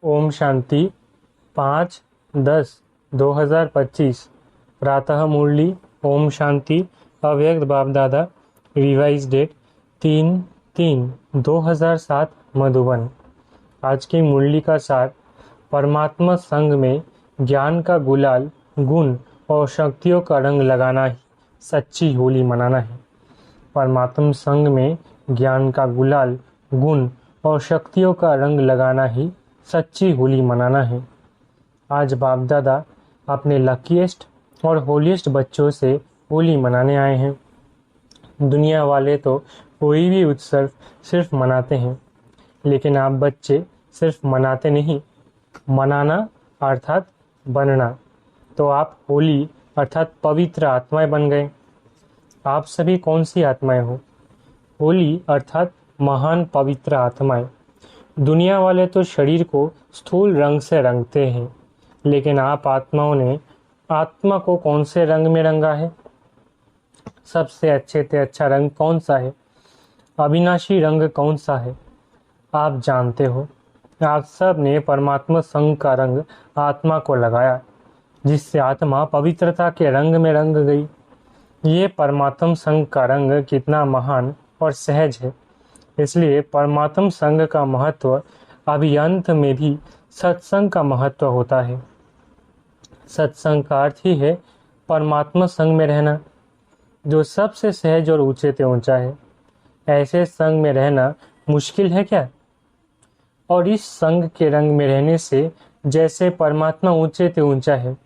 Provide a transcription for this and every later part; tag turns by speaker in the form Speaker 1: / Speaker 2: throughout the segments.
Speaker 1: ओम शांति 5/10/2025 प्रातः मुरली। ओम शांति। अव्यक्त Bap Dada. Revise date 3/3/2007 Madhuban. आज की मुरली का सार परमात्मा संग में ज्ञान का गुलाल, गुण और शक्तियों का रंग लगाना ही सच्ची होली मनाना है। परमात्मा संग में ज्ञान का गुलाल, गुण और शक्तियों का रंग लगाना ही सच्ची होली मनाना है। आज बाप दादा अपने लकीएस्ट और होलीएस्ट बच्चों से होली मनाने आए हैं। दुनिया वाले तो कोई भी उत्सव सिर्फ मनाते हैं, लेकिन आप बच्चे सिर्फ मनाते नहीं, मनाना अर्थात बनना। तो आप होली अर्थात पवित्र आत्माएं बन गए। आप सभी कौन सी आत्माएं हो? होली अर्थात महान पवित्र आत्माएं। दुनिया वाले तो शरीर को स्थूल रंग से रंगते हैं, लेकिन आप आत्माओं ने आत्मा को कौन से रंग में रंगा है? सबसे अच्छे से अच्छा रंग कौन सा है? अविनाशी रंग कौन सा है? आप जानते हो। आप सब ने परमात्मा संग का रंग आत्मा को लगाया, जिससे आत्मा पवित्रता के रंग में रंग गई। ये परमात्मा संग का रंग कितना महान और सहज है। इसलिए परमात्म संघ का महत्व अभियंत में भी सत्संग का महत्व होता है। सत्संग का अर्थ ही है परमात्मा संघ में रहना, जो सबसे सहज और ऊंचे से ऊंचा है। ऐसे संघ में रहना मुश्किल है क्या? और इस संघ के रंग में रहने से जैसे परमात्मा ऊंचे से ऊंचा है,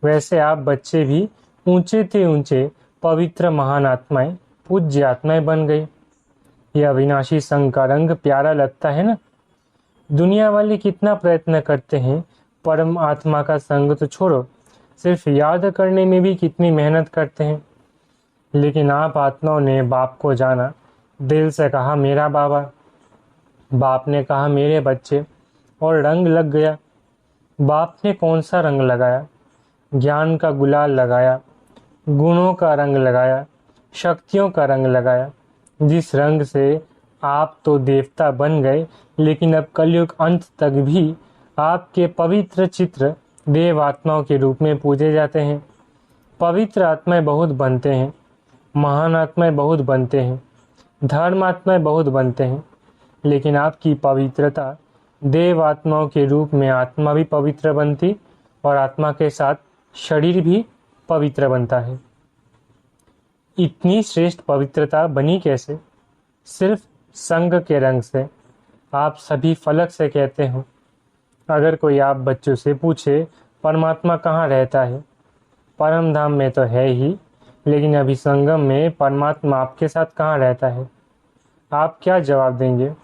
Speaker 1: वैसे आप बच्चे भी ऊंचे से ऊंचे पवित्र महान आत्माएं, पूज्य आत्माएं बन गए। यह अविनाशी संघ का रंग प्यारा लगता है ना? दुनिया वाले कितना प्रयत्न करते हैं, परम आत्मा का संग तो छोड़ो, सिर्फ याद करने में भी कितनी मेहनत करते हैं। लेकिन आप आत्माओं ने बाप को जाना, दिल से कहा मेरा बाबा, बाप ने कहा मेरे बच्चे, और रंग लग गया। बाप ने कौन सा रंग लगाया? ज्ञान का गुलाल लगाया, गुणों का रंग लगाया, शक्तियों का रंग लगाया, जिस रंग से आप तो देवता बन गए, लेकिन अब कलयुग अंत तक भी आपके पवित्र चित्र देव आत्माओं के रूप में पूजे जाते हैं। पवित्र आत्माएं बहुत बनते हैं, महान आत्माएं बहुत बनते हैं, धर्म आत्माएं बहुत बनते हैं, लेकिन आपकी पवित्रता देव आत्माओं के रूप में आत्मा भी पवित्र बनती और आत्मा के साथ शरीर भी पवित्र बनता है। इतनी श्रेष्ठ पवित्रता बनी कैसे? सिर्फ संग के रंग से। आप सभी फलक से कहते हो। अगर कोई आप बच्चों से पूछे परमात्मा कहाँ रहता है? परम धाम में तो है ही, लेकिन अभी संगम में परमात्मा आपके साथ कहाँ रहता है? आप क्या जवाब देंगे?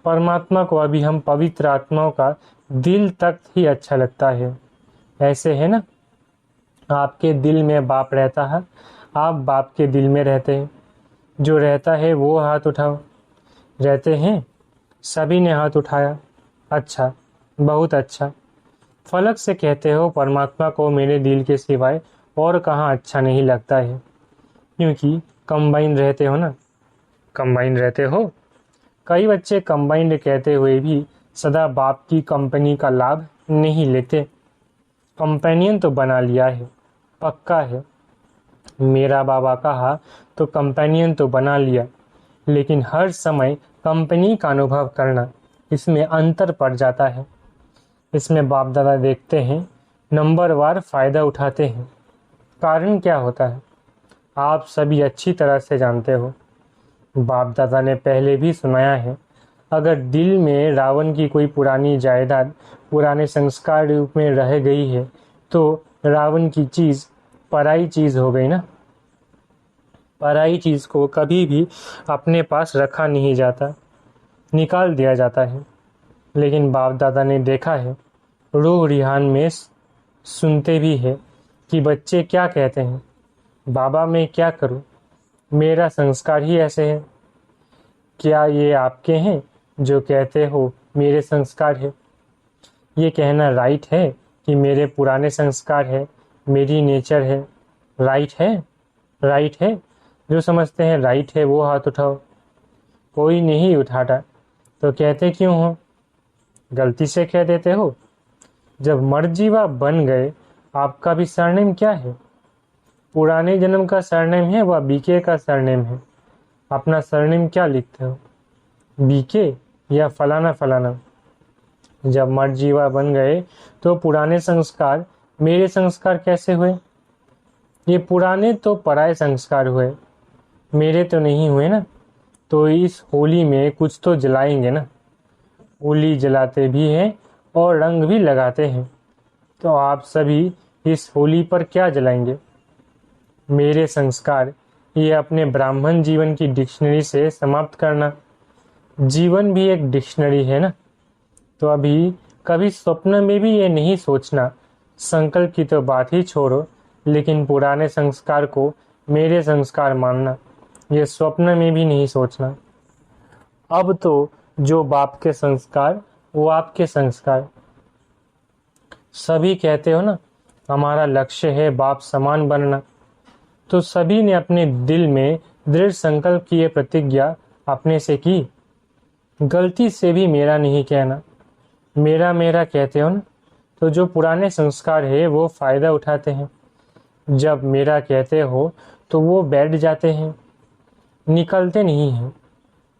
Speaker 1: परमात्मा को अभी हम पवित्र आत्माओं का दिल तक ही अच्छा लगता है। ऐसे है ना? आपके दिल में बाप रहता है, आप बाप के दिल में रहते हैं। जो रहता है वो हाथ उठाओ। रहते हैं? सभी ने हाथ उठाया। अच्छा, बहुत अच्छा। फलक से कहते हो परमात्मा को मेरे दिल के सिवाय और कहाँ अच्छा नहीं लगता है, क्योंकि कंबाइन रहते हो ना। कंबाइन रहते हो। कई बच्चे कंबाइंड कहते हुए भी सदा बाप की कंपनी का लाभ नहीं लेते। कंपेनियन तो बना लिया है, पक्का है। मेरा बाबा कहा तो कंपेनियन तो बना लिया, लेकिन हर समय कंपनी का अनुभव करना, इसमें अंतर पड़ जाता है। इसमें बाप दादा देखते हैं, नंबरवार फायदा उठाते हैं। कारण क्या होता है? आप सभी अच्छी तरह से जानते हो। बाप दादा ने पहले भी सुनाया है, अगर दिल में रावण की कोई पुरानी जायदाद पुराने संस्कार रूप में रह गई है, तो रावण की चीज पराई चीज हो गई ना। पराई चीज को कभी भी अपने पास रखा नहीं जाता, निकाल दिया जाता है। लेकिन बाप दादा ने देखा है, रूह रिहान में सुनते भी है कि बच्चे क्या कहते हैं, बाबा मैं क्या करूं, मेरा संस्कार ही ऐसे है। क्या ये आपके हैं जो कहते हो मेरे संस्कार है? ये कहना राइट है कि मेरे पुराने संस्कार है, मेरी नेचर है? राइट है? राइट है? जो समझते हैं राइट है वो हाथ उठाओ। कोई नहीं उठाता, तो कहते क्यों हो? गलती से कह देते हो। जब मर्जीवा बन गए, आपका भी सरनेम क्या है? पुराने जन्म का सरनेम है व बीके का सरनेम है। अपना सरनेम क्या लिखते हो? बीके या फलाना फलाना। जब मर्जीवा बन गए तो पुराने संस्कार मेरे संस्कार कैसे हुए? ये पुराने तो पराये संस्कार हुए, मेरे तो नहीं हुए ना। तो इस होली में कुछ तो जलाएंगे ना। होली जलाते भी हैं और रंग भी लगाते हैं। तो आप सभी इस होली पर क्या जलाएंगे? मेरे संस्कार ये अपने ब्राह्मण जीवन की डिक्शनरी से समाप्त करना। जीवन भी एक डिक्शनरी है ना। तो अभी कभी स्वप्न में भी ये नहीं सोचना, संकल्प की तो बात ही छोड़ो, लेकिन पुराने संस्कार को मेरे संस्कार मानना, ये स्वप्न में भी नहीं सोचना। अब तो जो बाप के संस्कार वो आपके संस्कार। सभी कहते हो ना, हमारा लक्ष्य है बाप समान बनना। तो सभी ने अपने दिल में दृढ़ संकल्प की ये प्रतिज्ञा अपने से की। गलती से भी मेरा नहीं कहना। मेरा मेरा कहते हो ना, तो जो पुराने संस्कार है वो फायदा उठाते हैं। जब मेरा कहते हो तो वो बैठ जाते हैं, निकलते नहीं हैं।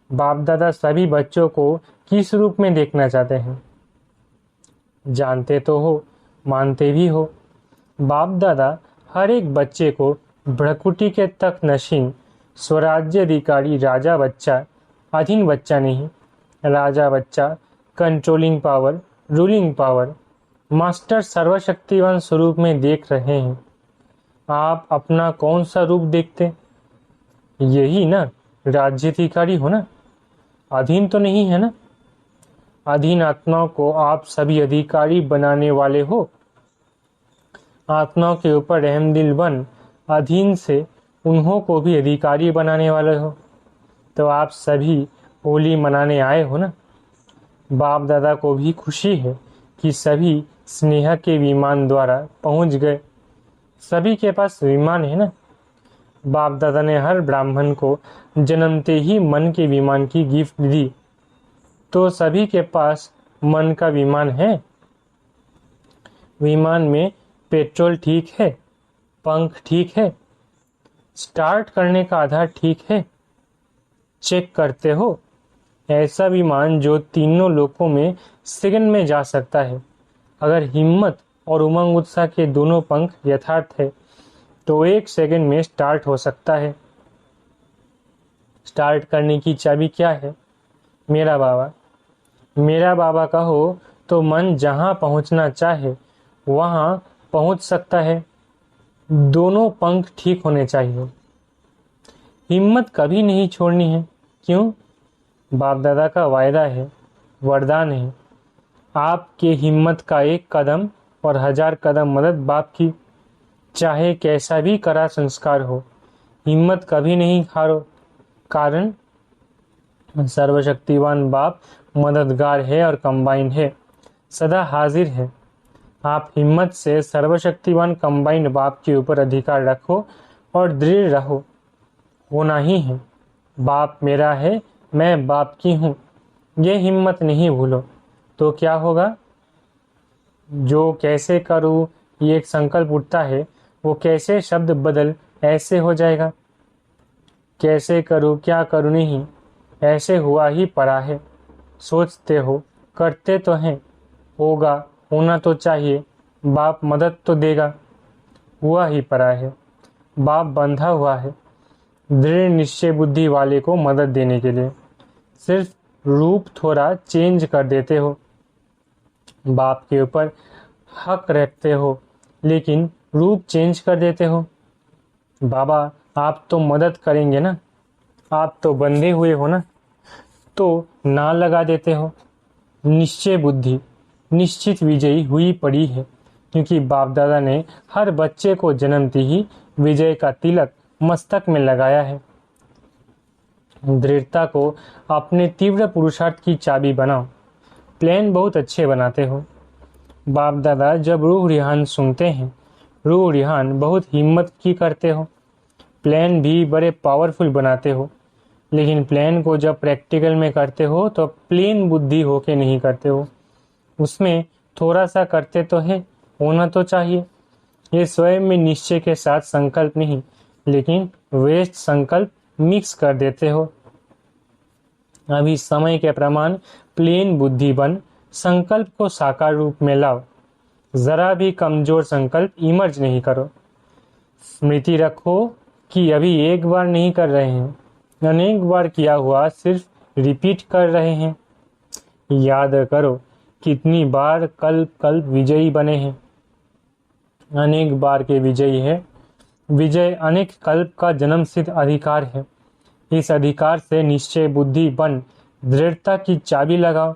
Speaker 1: बाप दादा सभी बच्चों को किस रूप में देखना चाहते हैं? जानते तो हो, मानते भी हो। बाप दादा हर एक बच्चे को भ्रकुटी के तक नशीन स्वराज्य अधिकारी राजा बच्चा, अधीन बच्चा नहीं, राजा बच्चा, controlling power, ruling power, master सर्वशक्तिवान स्वरूप में देख रहे हैं। आप अपना कौन सा रूप देखते? यही ना, राज्याधिकारी हो ना, अधीन तो नहीं है ना। अधीन आत्माओं को आप सभी अधिकारी बनाने वाले हो। आत्माओं के ऊपर रहमदिल बन अधीन से उन्हों को भी अधिकारी बनाने वाले हो। तो आप सभी होली मनाने आए हो ना। बाप दादा को भी खुशी है कि सभी स्नेह के विमान द्वारा पहुंच गए। सभी के पास विमान है ना। बाप दादा ने हर ब्राह्मण को जन्मते ही मन के विमान की गिफ्ट दी। तो सभी के पास मन का विमान है। विमान में पेट्रोल ठीक है, पंख ठीक है, स्टार्ट करने का आधार ठीक है। चेक करते हो, ऐसा विमान जो तीनों लोकों में सेकंड में जा सकता है। अगर हिम्मत और उमंग उत्साह के दोनों पंख यथार्थ है तो 1 सेकंड में स्टार्ट हो सकता है। स्टार्ट करने की चाबी क्या है? मेरा बाबा। मेरा बाबा कहो तो मन जहां पहुंचना चाहे वहां पहुंच सकता है। दोनों पंख ठीक होने चाहिए। हिम्मत कभी नहीं छोड़नी है। क्यों? बाप दादा का वायदा है, वरदान है। आपके हिम्मत का एक कदम और 1000 कदम मदद बाप की। चाहे कैसा भी कड़ा संस्कार हो, हिम्मत कभी नहीं हारो। कारण सर्वशक्तिवान बाप मददगार है और कंबाइंड है, सदा हाजिर है। आप हिम्मत से सर्वशक्तिवान कंबाइंड बाप के ऊपर अधिकार रखो और दृढ़ रहो। होना ही है। बाप मेरा है, मैं बाप की हूँ, ये हिम्मत नहीं भूलो। तो क्या होगा? जो कैसे करूँ ये एक संकल्प उठता है, वो कैसे शब्द बदल ऐसे हो जाएगा। कैसे करूँ क्या करूँ नहीं, ऐसे हुआ ही पड़ा है। सोचते हो, करते तो हैं, होगा, होना तो चाहिए। बाप मदद तो देगा, हुआ ही पड़ा है। बाप बंधा हुआ है दृढ़ निश्चय बुद्धि वाले को मदद देने के लिए। सिर्फ रूप थोड़ा चेंज कर देते हो। बाप के ऊपर हक रखते हो लेकिन रूप चेंज कर देते हो। बाबा आप तो मदद करेंगे ना, आप तो बंधे हुए हो ना, तो ना लगा देते हो। निश्चय बुद्धि निश्चित विजयी हुई पड़ी है, क्योंकि बाप दादा ने हर बच्चे को जन्मते ही विजय का तिलक मस्तक में लगाया है। दृढ़ता को अपने तीव्र पुरुषार्थ की चाबी बनाओ। प्लान बहुत अच्छे बनाते हो। बाप दादा जब रूह रिहान सुनते हैं, रूह रिहान बहुत हिम्मत की करते हो। प्लान भी बड़े पावरफुल बनाते हो, लेकिन प्लान को जब प्रैक्टिकल में करते हो तो प्लेन बुद्धि होके नहीं करते हो। उसमें थोड़ा सा करते तो है, होना तो चाहिए। ये स्वयं में निश्चय के साथ संकल्प नहीं, लेकिन वेस्ट संकल्प मिक्स कर देते हो। अभी समय के प्रमाण प्लेन बुद्धि बन संकल्प को साकार रूप में लाओ। जरा भी कमजोर संकल्प इमर्ज नहीं करो। स्मृति रखो कि अभी एक बार नहीं कर रहे हैं, अनेक बार किया हुआ सिर्फ रिपीट कर रहे हैं। याद करो कितनी बार कल्प कल्प विजयी बने हैं। अनेक बार के विजयी है। विजय अनेक कल्प का जन्म सिद्ध अधिकार है। इस अधिकार से निश्चय बुद्धि बन दृढ़ता की चाबी लगाओ।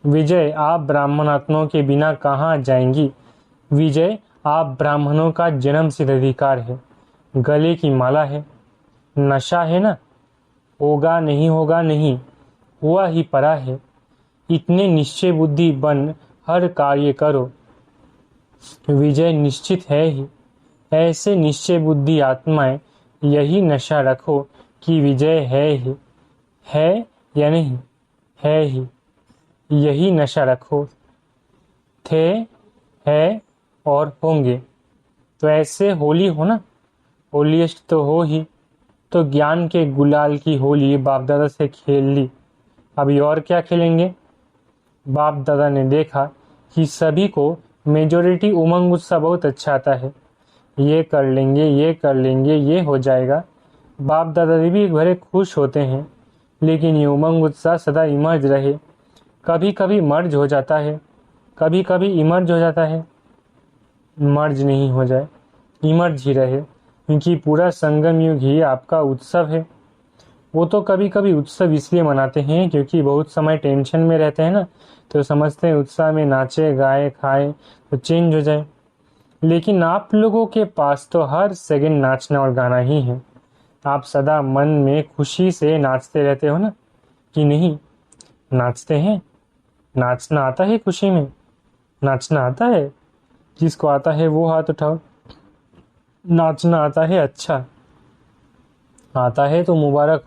Speaker 1: विजय आप ब्राह्मणात्माओं के बिना कहाँ जाएंगी। विजय आप ब्राह्मणों का जन्म सिद्ध अधिकार है, गले की माला है, नशा है ना। होगा नहीं, हुआ ही परा है। इतने निश्चय बुद्धि बन हर कार्य करो, विजय निश्चित है ही। ऐसे निश्चय बुद्धि आत्माएं यही नशा रखो कि विजय है ही, है या नहीं, है ही। यही नशा रखो, थे, है और होंगे। तो ऐसे होली हो ना, होलीएस्ट तो हो ही। तो ज्ञान के गुलाल की होली बाप दादा से खेल ली, अभी और क्या खेलेंगे। बाप दादा ने देखा कि सभी को मेजोरिटी उमंग उत्साह बहुत अच्छा आता है। ये कर लेंगे, ये कर लेंगे, ये हो जाएगा। बाप दादा भी बड़े खुश होते हैं, लेकिन ये उमंग उत्साह सदा इमर्ज रहे। कभी कभी मर्ज हो जाता है, कभी कभी इमर्ज हो जाता है। मर्ज नहीं हो जाए, इमर्ज ही रहे, क्योंकि पूरा संगम युग ही आपका उत्सव है। वो तो कभी कभी उत्सव इसलिए मनाते हैं क्योंकि बहुत समय टेंशन में रहते हैं ना, तो समझते हैं उत्साह में नाचे गाए खाए तो चेंज हो जाए। लेकिन आप लोगों के पास तो हर सेकंड नाचना और गाना ही है। आप सदा मन में खुशी से नाचते रहते हो ना, कि नहीं नाचते हैं। नाचना आता है खुशी में, नाचना आता है। जिसको आता है वो हाथ उठाओ। नाचना आता है, अच्छा आता है तो मुबारक।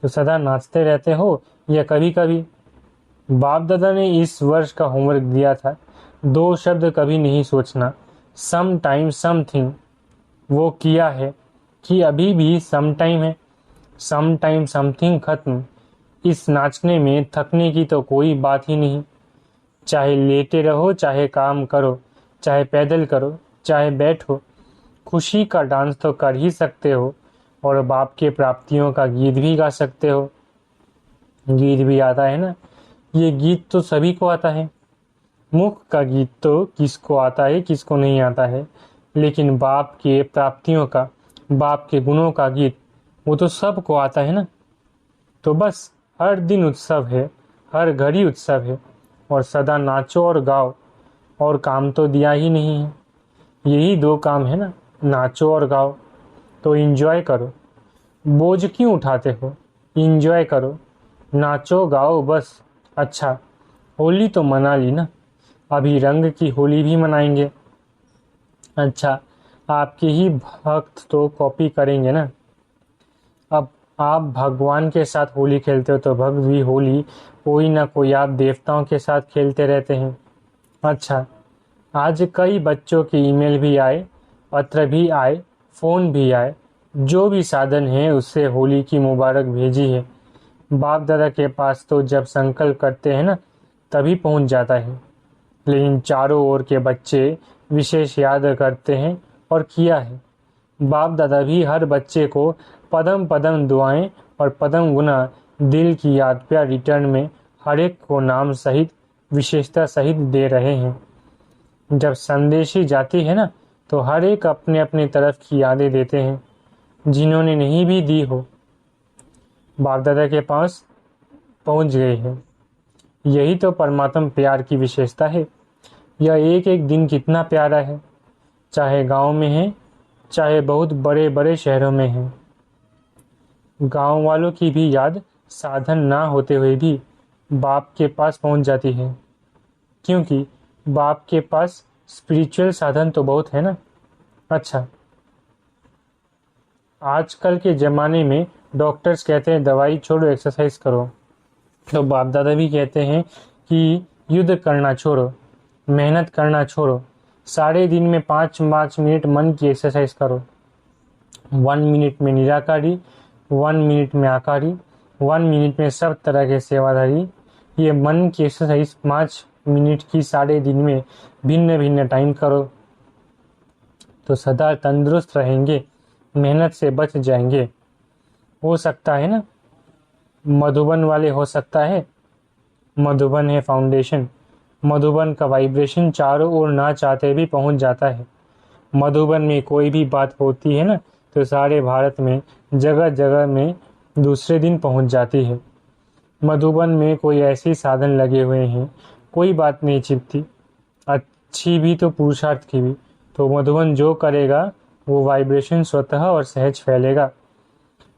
Speaker 1: तो सदा नाचते रहते हो या कभी कभी। बाप दादा ने इस वर्ष का होमवर्क दिया था, 2 शब्द कभी नहीं सोचना, सम टाइम समथिंग। वो किया है कि अभी भी सम टाइम है, सम टाइम समथिंग खत्म। इस नाचने में थकने की तो कोई बात ही नहीं। चाहे लेटे रहो, चाहे काम करो, चाहे पैदल करो, चाहे बैठो, खुशी का डांस तो कर ही सकते हो। और बाप के प्राप्तियों का गीत भी गा सकते हो। गीत भी आता है ना, ये गीत तो सभी को आता है। मुख का गीत तो किसको आता है, किसको नहीं आता है, लेकिन बाप के प्राप्तियों का, बाप के गुणों का गीत वो तो सबको आता है ना। तो बस हर दिन उत्सव है, हर घड़ी उत्सव है, और सदा नाचो और गाओ। और काम तो दिया ही नहीं है, यही 2 काम है ना, नाचो और गाओ। तो इंजॉय करो, बोझ क्यों उठाते हो, इंजॉय करो, नाचो गाओ बस। अच्छा होली तो मना ली ना, अभी रंग की होली भी मनाएंगे। अच्छा आपके ही भक्त तो कॉपी करेंगे ना। अब आप भगवान के साथ होली खेलते हो तो भक्त भी होली कोई ना कोई आप देवताओं के साथ खेलते रहते हैं। अच्छा आज कई बच्चों के ईमेल भी आए, पत्र भी आए, फ़ोन भी आए, जो भी साधन है उससे होली की मुबारक भेजी है। बाप दादा के पास तो जब संकल्प करते हैं ना तभी पहुंच जाता है, लेकिन चारों ओर के बच्चे विशेष याद करते हैं और किया है। बाप दादा भी हर बच्चे को पदम पदम दुआएं और पदम गुना दिल की याद प्यार रिटर्न में हर एक को नाम सहित विशेषता सहित दे रहे हैं। जब संदेशी जाती है ना तो हर एक अपने अपने तरफ की यादें देते हैं, जिन्होंने नहीं भी दी हो बाप दादा के पास पहुंच गए हैं। यही तो परमात्मा प्यार की विशेषता है। यह एक एक दिन कितना प्यारा है, चाहे गांव में है, चाहे बहुत बड़े बड़े शहरों में है। गांव वालों की भी याद साधन ना होते हुए भी बाप के पास पहुंच जाती है, क्योंकि बाप के पास स्पिरिचुअल साधन तो बहुत है ना। अच्छा आजकल के ज़माने में डॉक्टर्स कहते हैं दवाई छोड़ो एक्सरसाइज करो, तो बाप दादा भी कहते हैं कि युद्ध करना छोड़ो, मेहनत करना छोड़ो। सारे दिन में 5-5 मिनट मन की एक्सरसाइज करो। 1 मिनट में निराकारी, 1 मिनट में आकारी, 1 मिनट में सब तरह के सेवाधारी। ये मन की एक्सरसाइज 5 मिनट की सारे दिन में भिन्न भिन्न टाइम करो तो सदा तंदुरुस्त रहेंगे, मेहनत से बच जाएंगे। हो सकता है ना, मधुबन वाले हो सकता है। मधुबन है फाउंडेशन। मधुबन का वाइब्रेशन चारों ओर ना चाहते भी पहुंच जाता है। मधुबन में कोई भी बात होती है ना तो सारे भारत में जगह जगह में दूसरे दिन पहुंच जाती है। मधुबन में कोई ऐसे साधन लगे हुए हैं, कोई बात नहीं छिपती, अच्छी भी तो पुरुषार्थ की भी। तो मधुबन जो करेगा वो वाइब्रेशन स्वतः और सहज फैलेगा।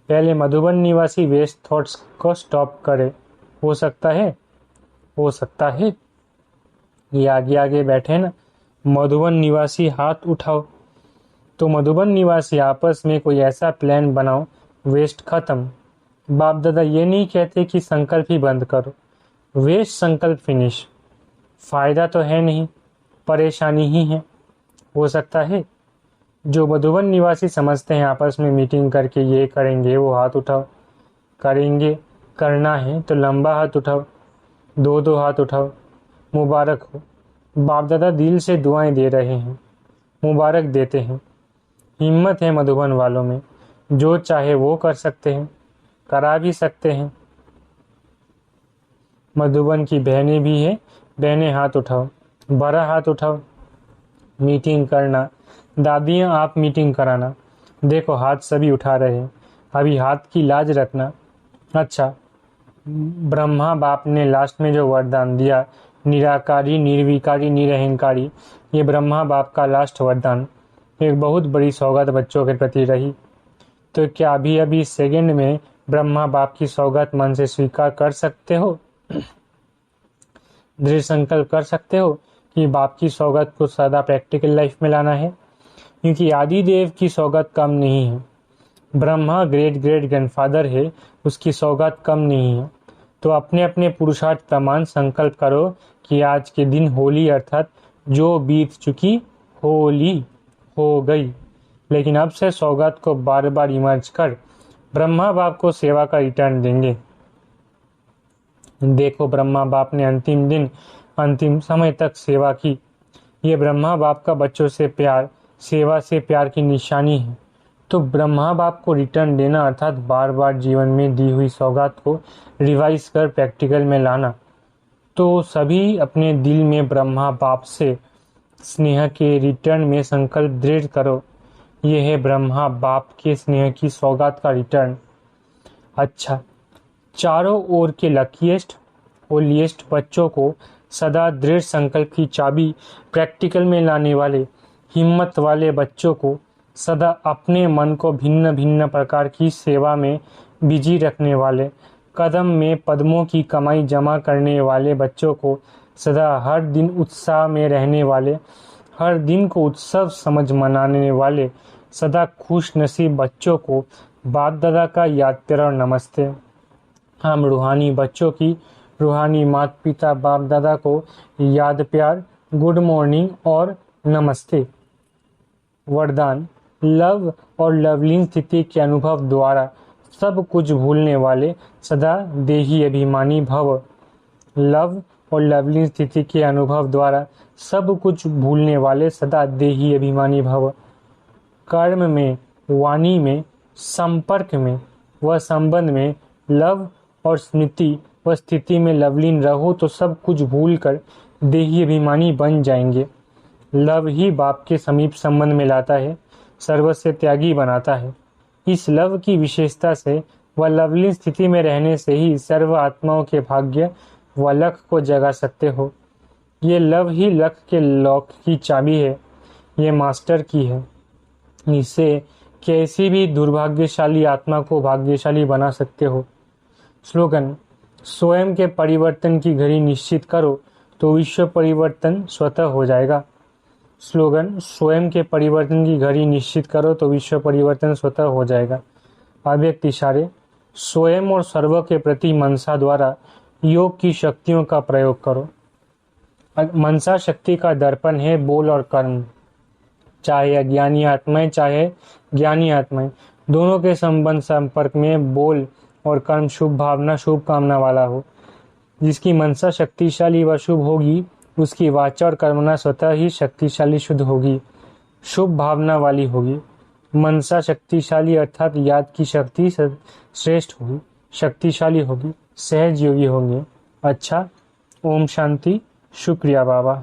Speaker 1: पहले मधुबन निवासी वेस्ट थॉट्स को स्टॉप करे। हो सकता है, हो सकता है। ये आगे आगे बैठे ना, मधुबन निवासी हाथ उठाओ। तो मधुबन निवासी आपस में कोई ऐसा प्लान बनाओ, वेस्ट खत्म। बाप दादा ये नहीं कहते कि संकल्प ही बंद करो, वेस्ट संकल्प फिनिश। फायदा तो है नहीं, परेशानी ही है। हो सकता है जो मधुबन निवासी समझते हैं आपस में मीटिंग करके ये करेंगे, वो हाथ उठाओ। करेंगे, करना है तो लंबा हाथ उठाओ, 2-2 हाथ उठाओ। मुबारक हो, बाप दादा दिल से दुआएं दे रहे हैं, मुबारक देते हैं। हिम्मत है मधुबन वालों में, जो चाहे वो कर सकते हैं, करा भी सकते हैं। मधुबन की बहनें भी हैं, बहनें हाथ उठाओ, बड़ा हाथ उठाओ। मीटिंग करना, दादियाँ आप मीटिंग कराना। देखो हाथ सभी उठा रहे हैं, अभी हाथ की लाज रखना। अच्छा, ब्रह्मा बाप ने लास्ट में जो वरदान दिया, निराकारी, निर्विकारी, निरहंकारी, ये ब्रह्मा बाप का लास्ट वरदान एक बहुत बड़ी सौगात बच्चों के प्रति रही। तो क्या अभी अभी सेकंड में ब्रह्मा बाप की सौगात मन से स्वीकार कर सकते हो? दृढ़ संकल्प कर सकते हो कि बाप की सौगात को सदा प्रैक्टिकल लाइफ में लाना है, क्योंकि आदि देव की सौगात कम नहीं है। ब्रह्मा ग्रेट ग्रेट ग्रैंडफादर है, उसकी सौगात कम नहीं है। तो अपने अपने पुरुषार्थ प्रमाण संकल्प करो कि आज के दिन होली अर्थात जो बीत चुकी होली हो गई, लेकिन अब से सौगात को बार बार इमर्ज कर ब्रह्मा बाप को सेवा का रिटर्न देंगे। देखो ब्रह्मा बाप ने अंतिम दिन अंतिम समय तक सेवा की। ये ब्रह्मा बाप का बच्चों से प्यार, सेवा से प्यार की निशानी है। तो ब्रह्मा बाप को रिटर्न देना अर्थात बार बार जीवन में दी हुई सौगात को रिवाइज कर प्रैक्टिकल में लाना। तो सभी अपने दिल में ब्रह्मा बाप से स्नेह के रिटर्न में संकल्प दृढ़ करो। यह है ब्रह्मा बाप के स्नेह की सौगात का रिटर्न। अच्छा, चारों ओर के लकीएस्ट होलीएस्ट बच्चों को सदा दृढ़ संकल्प की चाबी प्रैक्टिकल में लाने वाले हिम्मत वाले बच्चों को सदा अपने मन को भिन्न भिन्न प्रकार की सेवा में बिजी रखने वाले, कदम में पद्मों की कमाई जमा करने वाले बच्चों को सदा हर दिन उत्साह में रहने वाले, हर दिन को उत्सव समझ मनाने वाले सदा खुश नसीब बच्चों को बाप दादा का याद प्यार और नमस्ते। हम रूहानी बच्चों की रूहानी माता पिता बाप दादा को याद प्यार, गुड मॉर्निंग और नमस्ते। वरदान, लव और लवलीन स्थिति के अनुभव द्वारा सब कुछ भूलने वाले सदा देही अभिमानी भव। लव और लवलीन स्थिति के अनुभव द्वारा सब कुछ भूलने वाले सदा देही अभिमानी भव। कर्म में, वाणी में, संपर्क में व संबंध में लव और स्मृति व स्थिति में लवलीन रहो तो सब कुछ भूलकर देही अभिमानी बन जाएंगे। लव ही बाप के समीप संबंध में लाता है, सर्वस्व त्यागी बनाता है। इस लव की विशेषता से व लवलीन स्थिति में रहने से ही सर्व आत्माओं के भाग्य व लक को जगा सकते हो। ये लव ही लक के लॉक की चाबी है, ये मास्टर की है। इससे कैसी भी दुर्भाग्यशाली आत्मा को भाग्यशाली बना सकते हो। स्लोगन, स्वयं के परिवर्तन की घड़ी निश्चित करो तो विश्व परिवर्तन स्वतः हो जाएगा। स्लोगन, स्वयं के परिवर्तन की घड़ी निश्चित करो तो विश्व परिवर्तन स्वतः हो जाएगा। अव्यक्त इशारे, स्वयं और सर्व के प्रति मनसा द्वारा योग की शक्तियों का प्रयोग करो। मनसा शक्ति का दर्पण है बोल और कर्म, चाहे अज्ञानी आत्माएं चाहे ज्ञानी आत्माएं, दोनों के संबंध संपर्क में बोल और कर्म शुभ भावना शुभ कामना वाला हो। जिसकी मनसा शक्तिशाली व शुभ होगी उसकी वाचा और कर्मना स्वतः ही शक्तिशाली शुद्ध होगी, शुभ भावना वाली होगी। मनसा शक्तिशाली अर्थात याद की शक्ति श्रेष्ठ होगी, शक्तिशाली होगी, सहज योगी होंगे। अच्छा, ओम शांति। शुक्रिया बाबा।